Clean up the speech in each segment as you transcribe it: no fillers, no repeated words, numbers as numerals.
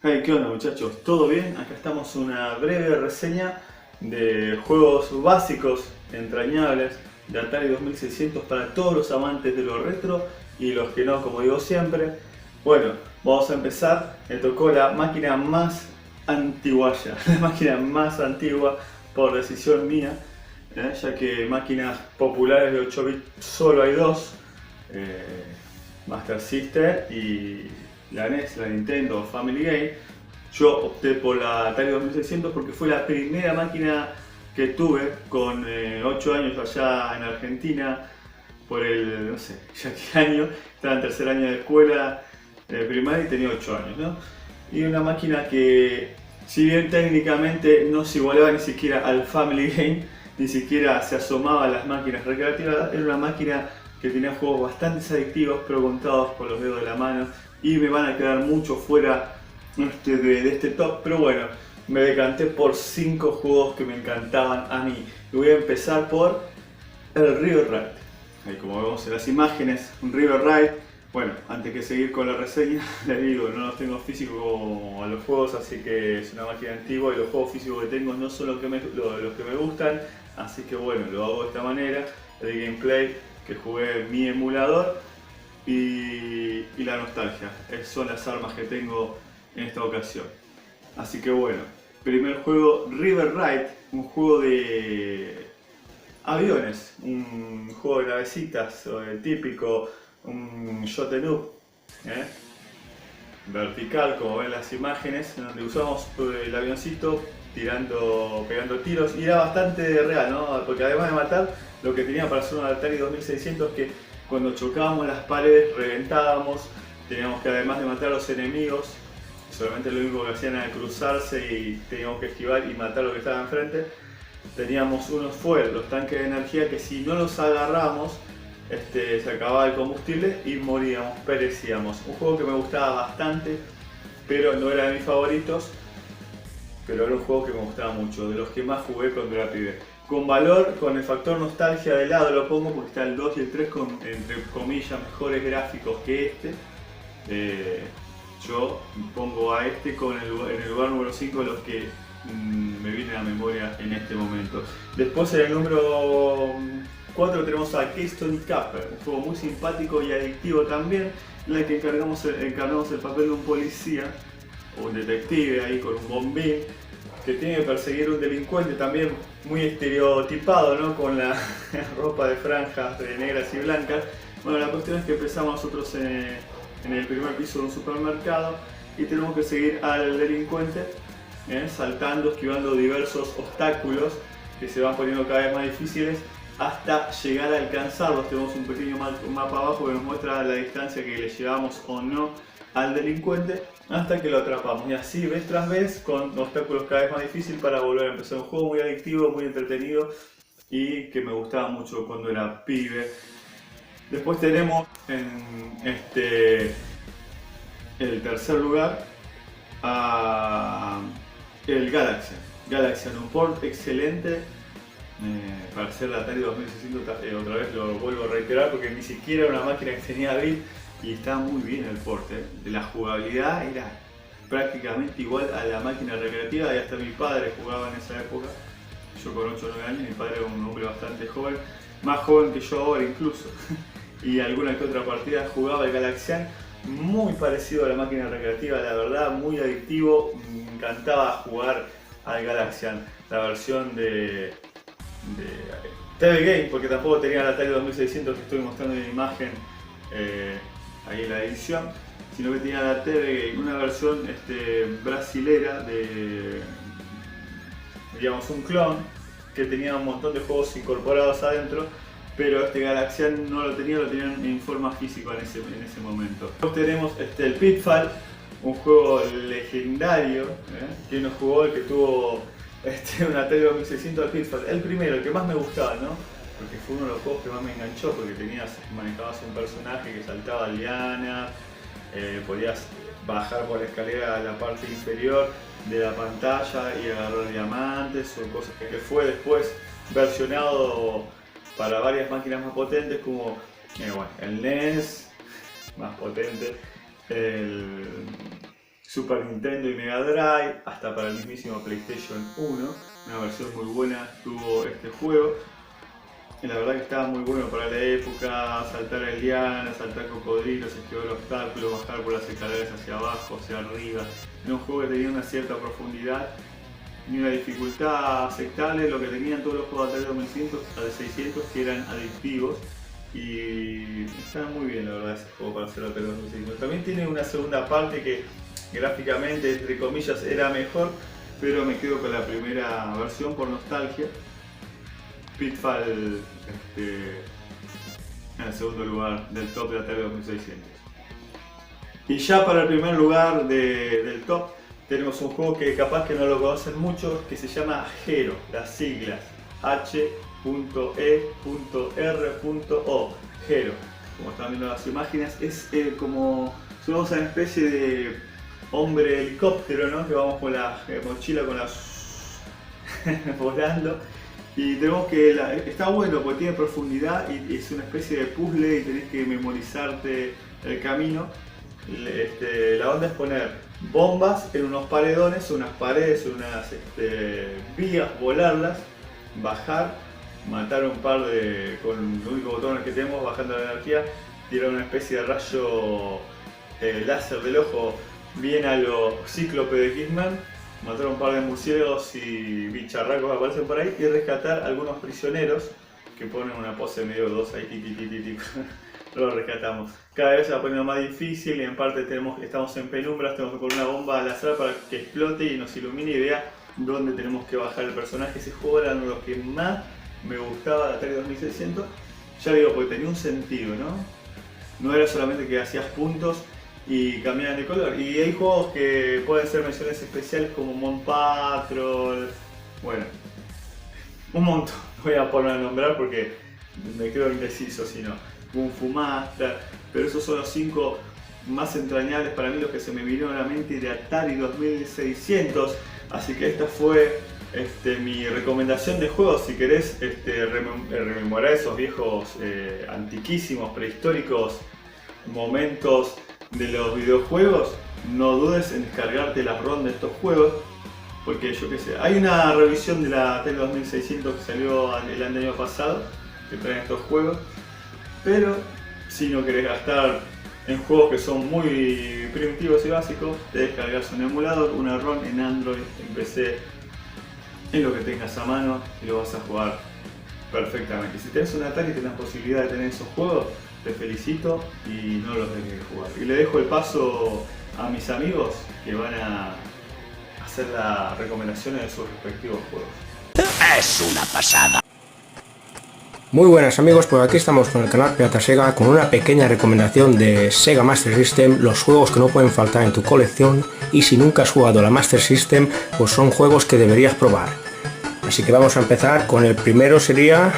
Hey, ¿qué onda muchachos? ¿Todo bien? Acá estamos en una breve reseña de juegos básicos, entrañables, de Atari 2600 para todos los amantes de lo retro y los que no, como digo siempre. Bueno, vamos a empezar. Me tocó la máquina más antigua ya, la máquina más antigua por decisión mía, ya que máquinas populares de 8 bits solo hay dos. eh, Master System y la NES, la Nintendo Family Game. Yo opté por la Atari 2600 porque fue la primera máquina que tuve con 8 años allá en Argentina, por el, no sé, ya qué año, estaba en tercer año de escuela primaria y tenía 8 años, ¿no? Y una máquina que, si bien técnicamente no se igualaba ni siquiera al Family Game, ni siquiera se asomaba a las máquinas recreativas, era una máquina que tenía juegos bastante adictivos, pero contados por los dedos de la mano, y me van a quedar mucho fuera de este top, pero bueno, me decanté por 5 juegos que me encantaban a mí. Y voy a empezar por el River Ride. Ahí como vemos en las imágenes, un River Ride. Bueno, antes que seguir con la reseña, les digo, no los tengo físicos a los juegos, así que es una máquina antigua y los juegos físicos que tengo no son los que me gustan, así que bueno, lo hago de esta manera. El gameplay que jugué en mi emulador y la nostalgia, son las armas que tengo en esta ocasión. Así que bueno, primer juego, River Ride, un juego de aviones, un juego de navecitas típico, un shot 'em up, ¿eh? Vertical, como ven las imágenes, en donde usamos el avioncito pegando tiros, y era bastante real, ¿no? Porque además de matar, lo que tenía para hacer un Atari 2600 es que cuando chocábamos las paredes reventábamos, teníamos que, además de matar a los enemigos, solamente lo único que hacían era cruzarse y teníamos que esquivar y matar lo que estaba enfrente. Teníamos unos fuel, los tanques de energía, que si no los agarramos, se acababa el combustible y moríamos, perecíamos. Un juego que me gustaba bastante, pero no era de mis favoritos, pero era un juego que me gustaba mucho, de los que más jugué cuando era pibe. Con valor, con el factor nostalgia de lado lo pongo porque está el 2 y el 3 con, entre comillas, mejores gráficos que este. Yo pongo a este en el lugar número 5 de los que me vienen a memoria en este momento. Después en el número 4 tenemos a Keystone Capper, un juego muy simpático y adictivo también, en el que encarnamos el papel de un policía o un detective ahí con un bombín que tiene que perseguir a un delincuente, también muy estereotipado, ¿no? Con la ropa de franjas de negras y blancas. Bueno, la cuestión es que empezamos nosotros en el primer piso de un supermercado y tenemos que seguir al delincuente, saltando, esquivando diversos obstáculos que se van poniendo cada vez más difíciles hasta llegar a alcanzarlos. Tenemos un pequeño mapa abajo que nos muestra la distancia que le llevamos o no al delincuente hasta que lo atrapamos, y así vez tras vez con obstáculos cada vez más difíciles para volver a empezar. Un juego muy adictivo, muy entretenido y que me gustaba mucho cuando era pibe. Después tenemos en el tercer lugar a el Galaxian. Galaxian, un port excelente para hacer la Atari 2600, otra vez lo vuelvo a reiterar porque ni siquiera era una máquina que tenía bit y estaba muy bien el port. La jugabilidad era prácticamente igual a la máquina recreativa y hasta mi padre jugaba en esa época. Yo con 8 o 9 años, mi padre era un hombre bastante joven, más joven que yo ahora incluso. Y alguna que otra partida jugaba el Galaxian, muy parecido a la máquina recreativa, la verdad, muy adictivo. Me encantaba jugar al Galaxian, la versión de TV Game, porque tampoco tenía la Atari 2600 que estoy mostrando en la imagen ahí en la edición, sino que tenía la TV Game, una versión brasilera de, digamos, un clon que tenía un montón de juegos incorporados adentro, pero este Galaxian no lo tenían en forma física en ese momento. Después tenemos el Pitfall, un juego legendario, que nos jugó el que tuvo un Atari 2600 al Pitfall, el primero, el que más me gustaba, ¿no? Porque fue uno de los juegos que más me enganchó, porque manejabas un personaje que saltaba lianas, podías bajar por la escalera a la parte inferior de la pantalla y agarrar diamantes o cosas que fue después versionado para varias máquinas más potentes como bueno, el NES más potente, el Super Nintendo y Mega Drive, hasta para el mismísimo PlayStation 1. Una versión muy buena tuvo este juego. Y la verdad que estaba muy bueno para la época, saltar el liana, saltar cocodrilos, esquivar obstáculos, bajar por las escaleras hacia abajo, hacia arriba. Era un juego que tenía una cierta profundidad y una dificultad aceptable, lo que tenían todos los juegos de Atari 2600 que eran adictivos. Y está muy bien la verdad ese juego para hacer Atari 2600. También tiene una segunda parte que gráficamente, entre comillas, era mejor, pero me quedo con la primera versión por nostalgia. Pitfall en el segundo lugar del top de Atari 2600. Y ya para el primer lugar del top tenemos un juego que capaz que no lo conocen mucho, que se llama Hero, las siglas H.E.R.O. Hero. Como están viendo las imágenes, es somos una especie de hombre helicóptero, ¿no? Que vamos con la mochila con las volando. Y tenemos que, está bueno porque tiene profundidad y es una especie de puzzle y tenés que memorizarte el camino. La onda es poner bombas en unos paredones, unas paredes, unas vías, volarlas, bajar, matar un par de, con el único botón que tenemos, bajando la energía, tirar una especie de rayo láser del ojo bien a lo cíclope de Hitman, matar un par de murciélagos y bicharracos que aparecen por ahí y rescatar algunos prisioneros que ponen una pose medio dudosa ahí, lo rescatamos. Cada vez se va poniendo más difícil y en parte estamos en penumbras, tenemos que poner una bomba al azar para que explote y nos ilumine y vea dónde tenemos que bajar el personaje. Ese juego era uno de los que más me gustaba de Atari 2600, ya digo, porque tenía un sentido, ¿no? No era solamente que hacías puntos y cambiaban de color. Y hay juegos que pueden ser menciones especiales como Mon Patrol, bueno, un montón, no voy a poner a nombrar porque me quedo indeciso si no. Kung Fu Master, pero esos son los 5 más entrañables para mí, los que se me vinieron a la mente de Atari 2600. Así que esta fue mi recomendación de juegos. Si querés rememorar esos viejos, antiquísimos, prehistóricos momentos de los videojuegos, no dudes en descargarte las ROM de estos juegos, porque yo qué sé, hay una revisión de la Atari 2600 que salió el año pasado que traen estos juegos, pero si no querés gastar en juegos que son muy primitivos y básicos, te descargas un emulador, una ROM en Android, en PC, en lo que tengas a mano y lo vas a jugar perfectamente. Si tenés un Atari y tenés posibilidad de tener esos juegos, te felicito y no los dejes de jugar. Y le dejo el paso a mis amigos que van a hacer las recomendaciones de sus respectivos juegos. Es una pasada. Muy buenas amigos, pues aquí estamos con el canal Pirata Sega con una pequeña recomendación de Sega Master System, los juegos que no pueden faltar en tu colección, y si nunca has jugado a la Master System, pues son juegos que deberías probar. Así que vamos a empezar con el primero, sería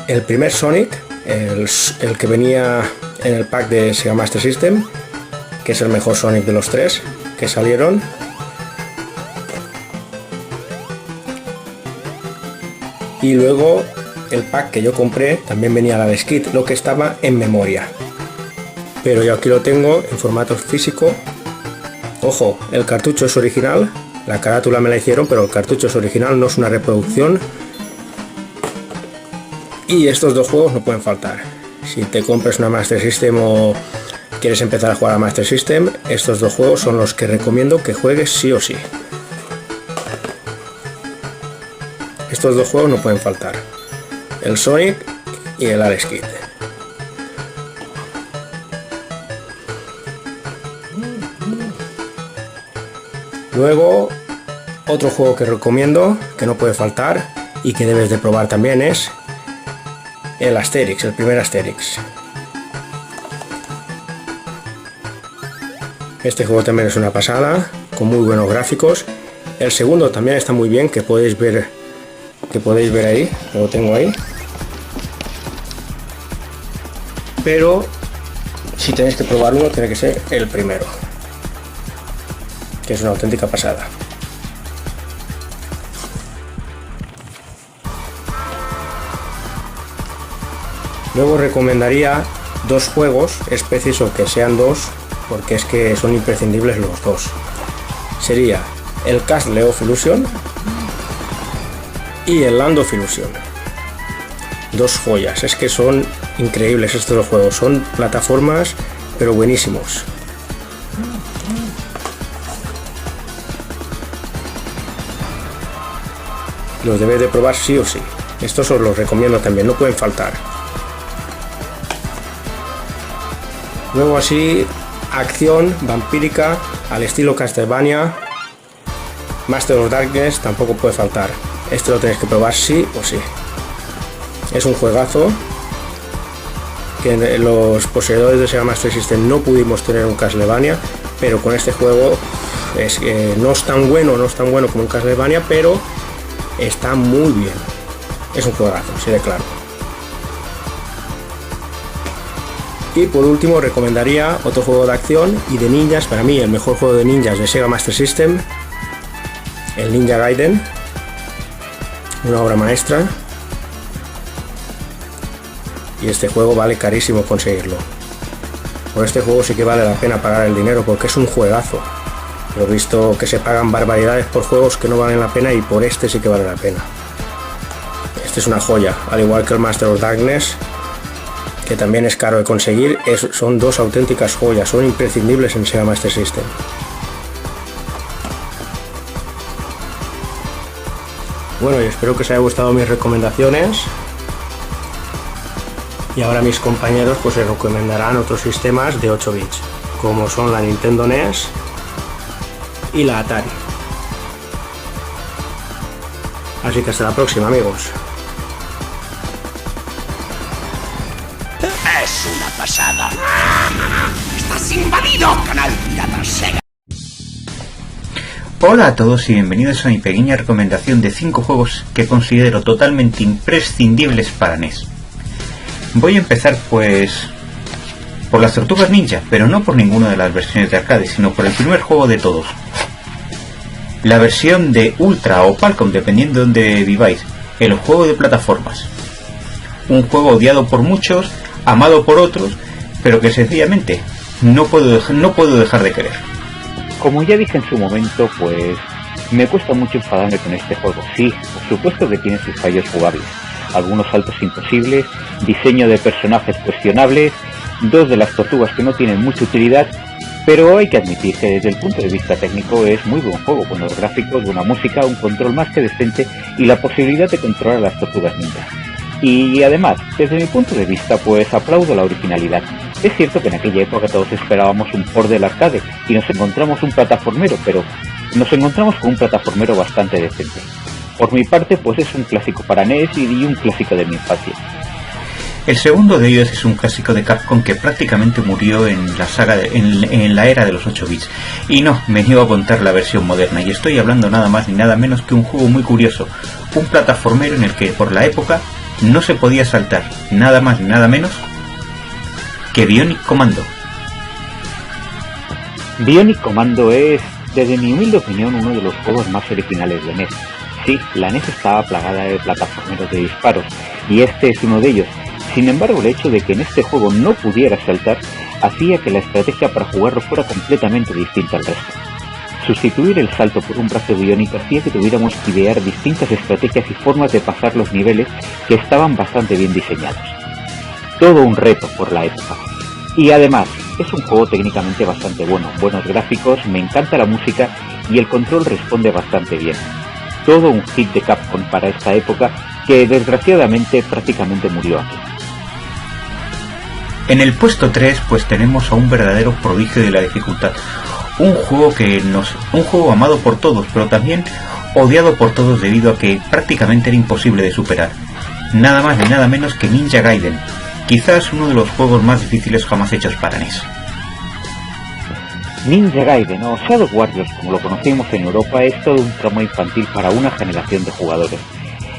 el primer Sonic, el que venía en el pack de Sega Master System, que es el mejor Sonic de los 3 que salieron. Y luego el pack que yo compré también venía la Alex Kidd, lo que estaba en memoria, pero yo aquí lo tengo en formato físico. Ojo, el cartucho es original, la carátula me la hicieron, pero el cartucho es original, no es una reproducción. Y estos dos juegos no pueden faltar. Si te compras una Master System o quieres empezar a jugar a Master System, estos dos juegos son los que recomiendo que juegues sí o sí. Estos dos juegos no pueden faltar, el Sonic y el Alex Kidd. Luego, otro juego que recomiendo, que no puede faltar y que debes de probar también, es el Asterix, el primer Asterix. Este juego también es una pasada, con muy buenos gráficos. El segundo también está muy bien, que podéis ver ahí, lo tengo ahí. Pero si tenéis que probar uno, tiene que ser el primero, que es una auténtica pasada. Luego recomendaría dos juegos, es preciso que sean dos, porque es que son imprescindibles los dos. Sería el Castle of Illusion y el Land of Illusion. Dos joyas, es que son increíbles estos dos juegos, son plataformas pero buenísimos. Los debes de probar sí o sí. Estos os los recomiendo también, no pueden faltar. Luego así, acción vampírica al estilo Castlevania. Master of Darkness tampoco puede faltar. Este lo tenéis que probar sí o sí. Es un juegazo que los poseedores de Sega Master System no pudimos tener un Castlevania, pero con este juego no es tan bueno como un Castlevania, pero está muy bien. Es un juegazo, sí de claro. Y por último recomendaría otro juego de acción y de ninjas, para mí el mejor juego de ninjas de Sega Master System, el Ninja Gaiden, una obra maestra. Y este juego vale carísimo conseguirlo. Por este juego sí que vale la pena pagar el dinero porque es un juegazo. Lo he visto que se pagan barbaridades por juegos que no valen la pena y por este sí que vale la pena. Este es una joya, al igual que el Master of Darkness, que también es caro de conseguir. Son dos auténticas joyas, son imprescindibles en Sega Master System. Bueno, y espero que os haya gustado mis recomendaciones. Y ahora mis compañeros pues se recomendarán otros sistemas de 8 bits, como son la Nintendo NES y la Atari. Así que hasta la próxima, amigos. Es una pasada. ¡Estás invadido, Canal Pirata Sega! Hola a todos y bienvenidos a mi pequeña recomendación de 5 juegos que considero totalmente imprescindibles para NES. Voy a empezar pues por las Tortugas Ninja, pero no por ninguna de las versiones de arcade, sino por el primer juego de todos. La versión de Ultra o Falcon, dependiendo de donde viváis, el juego de plataformas. Un juego odiado por muchos, amado por otros, pero que sencillamente no puedo dejar de querer. Como ya dije en su momento, pues me cuesta mucho enfadarme con este juego. Sí, por supuesto que tiene sus fallos jugables. Algunos saltos imposibles, diseño de personajes cuestionables, dos de las tortugas que no tienen mucha utilidad, pero hay que admitir que desde el punto de vista técnico es muy buen juego, con los gráficos, una música, un control más que decente y la posibilidad de controlar a las tortugas ninja. Y además, desde mi punto de vista, pues aplaudo la originalidad. Es cierto que en aquella época todos esperábamos un port del arcade y nos encontramos un plataformero, pero nos encontramos con un plataformero bastante decente. Por mi parte, pues es un clásico para NES y un clásico de mi infancia. El segundo de ellos es un clásico de Capcom que prácticamente murió en la saga en la era de los 8 bits. Y no, me niego a contar la versión moderna, y estoy hablando nada más ni nada menos que un juego muy curioso, un plataformero en el que por la época no se podía saltar nada más ni nada menos que Bionic Commando. Bionic Commando es, desde mi humilde opinión, uno de los juegos más originales de NES. Sí, la NES estaba plagada de plataformeros de disparos, y este es uno de ellos. Sin embargo, el hecho de que en este juego no pudiera saltar hacía que la estrategia para jugarlo fuera completamente distinta al resto. Sustituir el salto por un brazo biónico hacía que tuviéramos que idear distintas estrategias y formas de pasar los niveles que estaban bastante bien diseñados. Todo un reto por la época. Y además, es un juego técnicamente bastante bueno, buenos gráficos, me encanta la música y el control responde bastante bien. Todo un hit de Capcom para esta época que desgraciadamente prácticamente murió aquí. En el puesto 3 pues tenemos a un verdadero prodigio de la dificultad. Un juego amado por todos, pero también odiado por todos debido a que prácticamente era imposible de superar. Nada más ni nada menos que Ninja Gaiden, quizás uno de los juegos más difíciles jamás hechos para NES. Ninja Gaiden o Shadow Warriors, como lo conocemos en Europa, es todo un tramo infantil para una generación de jugadores,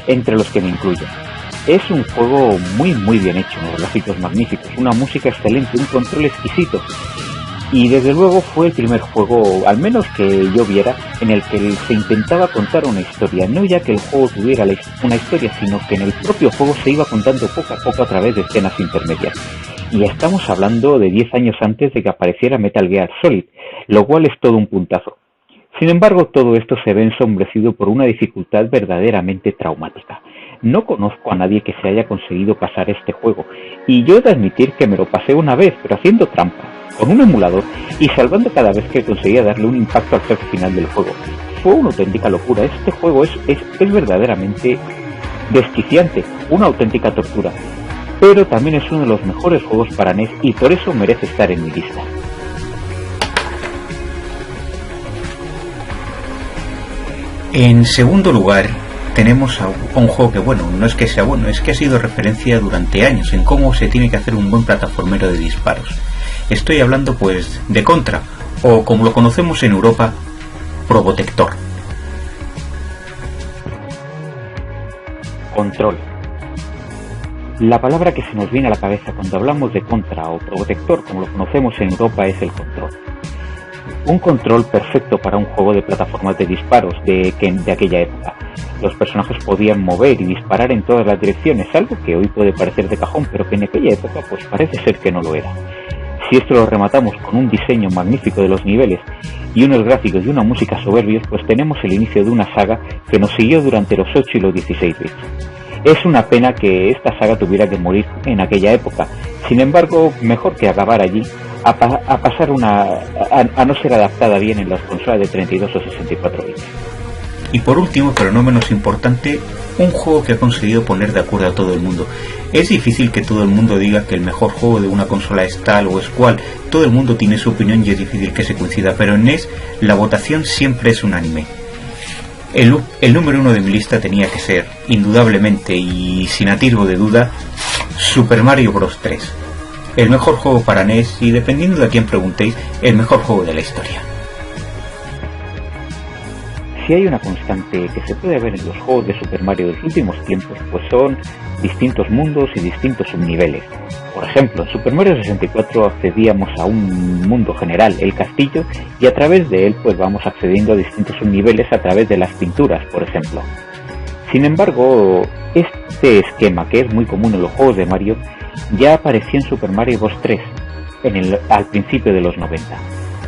entre los que me incluyo. Es un juego muy bien hecho, unos gráficos magníficos, una música excelente, un control exquisito. Y desde luego fue el primer juego, al menos que yo viera, en el que se intentaba contar una historia. No ya que el juego tuviera una historia, sino que en el propio juego se iba contando poco a poco a través de escenas intermedias. y estamos hablando de 10 años antes de que apareciera Metal Gear Solid, lo cual es todo un puntazo. Sin embargo, todo esto se ve ensombrecido por una dificultad verdaderamente traumática. No conozco a nadie que se haya conseguido pasar este juego, y yo he de admitir que me lo pasé una vez, pero haciendo trampa, con un emulador y salvando cada vez que conseguía darle un impacto al jefe final del juego. Fue una auténtica locura. Este juego es verdaderamente desquiciante, una auténtica tortura, pero también es uno de los mejores juegos para NES y por eso merece estar en mi lista. En segundo lugar, tenemos a un juego que, bueno, no es que sea bueno, es que ha sido referencia durante años en cómo se tiene que hacer un buen plataformero de disparos. Estoy hablando, pues, de Contra, o como lo conocemos en Europa, Probotector. Control. La palabra que se nos viene a la cabeza cuando hablamos de Contra o Probotector, como lo conocemos en Europa, es el control. Un control perfecto para un juego de plataformas de disparos de aquella época. Los personajes podían mover y disparar en todas las direcciones, algo que hoy puede parecer de cajón, pero que en aquella época pues parece ser que no lo era. Si esto lo rematamos con un diseño magnífico de los niveles y unos gráficos y una música soberbios, pues tenemos el inicio de una saga que nos siguió durante los 8 y los 16 bits. Es una pena que esta saga tuviera que morir en aquella época. Sin embargo, mejor que acabar allí a pasar a no ser adaptada bien en las consolas de 32 o 64 bits. Y por último, pero no menos importante, un juego que ha conseguido poner de acuerdo a todo el mundo. Es difícil que todo el mundo diga que el mejor juego de una consola es tal o es cual. Todo el mundo tiene su opinión y es difícil que se coincida, pero en NES la votación siempre es unánime. El número uno de mi lista tenía que ser, indudablemente y sin atisbo de duda, Super Mario Bros. 3. El mejor juego para NES y, dependiendo de a quién preguntéis, el mejor juego de la historia. Si hay una constante que se puede ver en los juegos de Super Mario de los últimos tiempos, pues son distintos mundos y distintos subniveles. Por ejemplo, en Super Mario 64 accedíamos a un mundo general, el castillo, y a través de él pues vamos accediendo a distintos subniveles a través de las pinturas, por ejemplo. Sin embargo, este esquema, que es muy común en los juegos de Mario, ya apareció en Super Mario Bros. 3, al principio de los 90.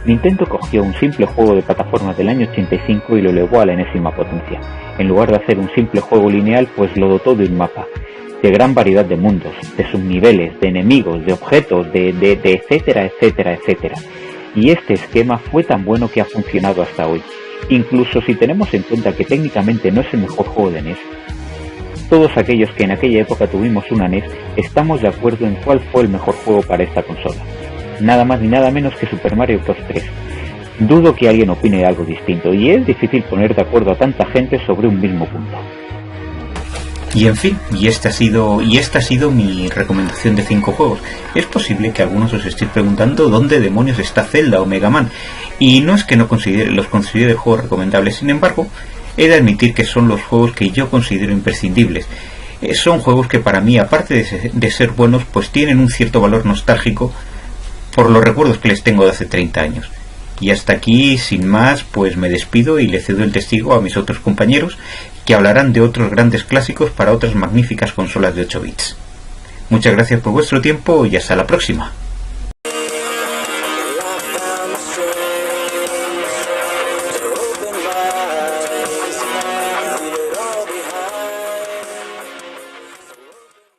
Nintendo cogió un simple juego de plataformas del año 85 y lo elevó a la enésima potencia. En lugar de hacer un simple juego lineal, pues lo dotó de un mapa, de gran variedad de mundos, de subniveles, de enemigos, de objetos, de etcétera, etcétera, etcétera. Y este esquema fue tan bueno que ha funcionado hasta hoy. Incluso si tenemos en cuenta que técnicamente no es el mejor juego de NES, todos aquellos que en aquella época tuvimos una NES estamos de acuerdo en cuál fue el mejor juego para esta consola. Nada más ni nada menos que Super Mario Bros. 3. Dudo que alguien opine algo distinto, y es difícil poner de acuerdo a tanta gente sobre un mismo punto. Y en fin, esta ha sido mi recomendación de 5 juegos. Es posible que algunos os estéis preguntando dónde demonios está Zelda o Mega Man, y no es que los considere juegos recomendables, sin embargo, he de admitir que son los juegos que yo considero imprescindibles. Son juegos que para mí, aparte de ser buenos, pues tienen un cierto valor nostálgico por los recuerdos que les tengo de hace 30 años. Y hasta aquí, sin más, pues me despido y le cedo el testigo a mis otros compañeros, que hablarán de otros grandes clásicos para otras magníficas consolas de 8 bits. Muchas gracias por vuestro tiempo y hasta la próxima.